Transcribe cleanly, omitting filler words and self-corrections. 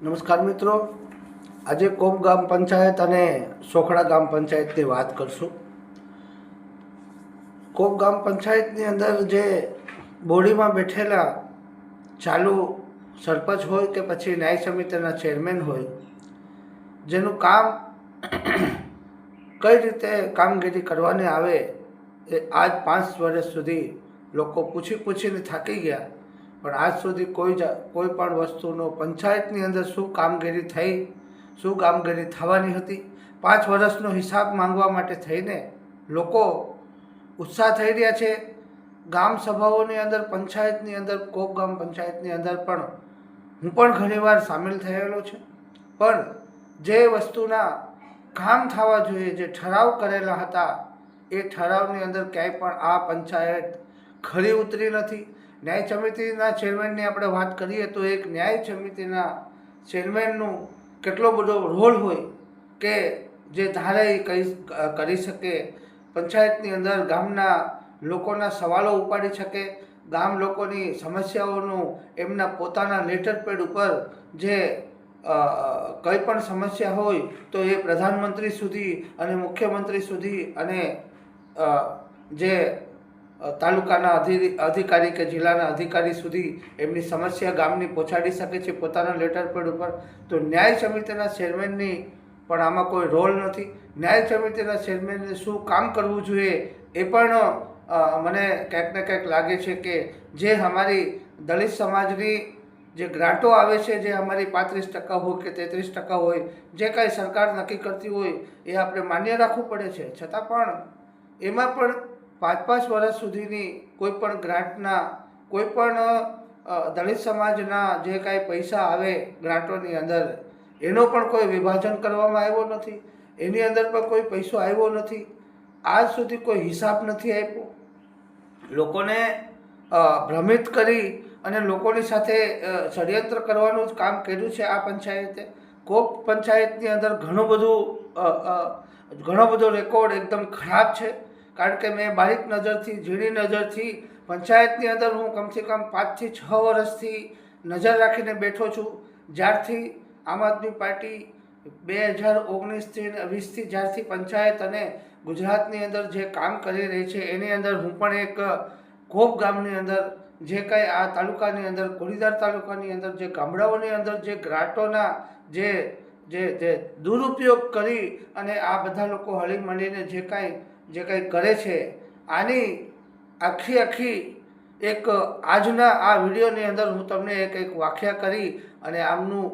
નમસ્કાર મિત્રો, આજે કોમ ગામ પંચાયત અને સોખડા ગામ પંચાયતની વાત કરશું. કોમ ગામ પંચાયતની અંદર જે બોડીમાં બેઠેલા ચાલુ સરપંચ હોય કે પછી ન્યાય સમિતિના ચેરમેન હોય, જેનું કામ કઈ રીતે કામગીરી કરવાની આવે એ આજ 5 વર્ષ સુધી લોકો પૂછીને થાકી ગયા, પણ આજ સુધી કોઈ પણ વસ્તુનો પંચાયતની અંદર શું કામગીરી થઈ, શું કામગીરી થવાની હતી, 5 વર્ષનો હિસાબ માંગવા માટે થઈને લોકો ઉત્સાહ થઈ રહ્યા છે. ગામ સભાઓની અંદર, પંચાયતની અંદર, કોક ગામ પંચાયતની અંદર પણ હું પણ ઘણીવાર સામેલ થયેલો છે. પણ જે વસ્તુના કામ થવા જોઈએ, જે ઠરાવ કરેલા હતા, એ ઠરાવની અંદર ક્યાંય પણ આ પંચાયત ખરી ઉતરી નથી. ન્યાય સમિતિના ચેરમેનની આપણે વાત કરીએ તો એક ન્યાય સમિતિના ચેરમેનનું કેટલો બધો રોલ હોય કે જે ધારે એ કરી શકે, પંચાયતની અંદર ગામના લોકોના સવાલો ઉપાડી શકે, ગામ લોકોની સમસ્યાઓનું એમના પોતાના લેટર પેડ ઉપર જે કંઈ પણ સમસ્યા હોય તો એ પ્રધાનમંત્રી સુધી અને મુખ્યમંત્રી સુધી અને જે તાલુકાના અધિકારી કે જિલ્લાના અધિકારી સુધી એમની સમસ્યા ગામની પહોંચાડી શકે છે પોતાના લેટર પેડ ઉપર. તો ન્યાય સમિતિના ચેરમેનની પણ આમાં કોઈ રોલ નથી. ન્યાય સમિતિના ચેરમેનને શું કામ કરવું જોઈએ એ પણ મને ક્યાંક ને ક્યાંક લાગે છે કે જે અમારી દલિત સમાજની જે ગ્રાન્ટો આવે છે, જે અમારી 35% હોય કે 33% હોય, જે કાંઈ સરકાર નક્કી કરતી હોય એ આપણે માન્ય રાખવું પડે છે. છતાં પણ એમાં પણ 5 વર્ષ સુધીની કોઈ પણ ગ્રાન્ટના, કોઈ પણ દલિત સમાજના જે કાંઈ પૈસા આવે ગ્રાન્ટોની અંદર, એનો પણ કોઈ વિભાજન કરવામાં આવ્યો નથી. એની અંદર પણ કોઈ પૈસો આવ્યો નથી. આજ સુધી કોઈ હિસાબ નથી આપ્યો. લોકોને ભ્રમિત કરી અને લોકોની સાથે ષડયંત્ર કરવાનું જ કામ કર્યું છે આ પંચાયતે. કોક પંચાયતની અંદર ઘણો બધો રેકોર્ડ એકદમ ખરાબ છે. કારણ કે મેં બારીક નજરથી, ઝીણી નજરથી પંચાયતની અંદર હું કમસે કમ 5 થી 6 વર્ષથી નજર રાખીને બેઠો છું. જ્યારથી આમ આદમી પાર્ટી 2019થી 20થી જ્યારથી પંચાયત અને ગુજરાતની અંદર જે કામ કરી રહી છે, એની અંદર હું પણ એક કોક ગામની અંદર જે કાંઈ આ તાલુકાની અંદર, કોડીનાર તાલુકાની અંદર જે ગામડાઓની અંદર જે ગ્રાન્ટોના જે દુરુપયોગ કરી અને આ બધા લોકો હળી મળીને જે કાંઈ કરે છે, આની આખી એક આજના આ વિડીયોની અંદર હું તમને એક વાખ્યા કરી અને આમનું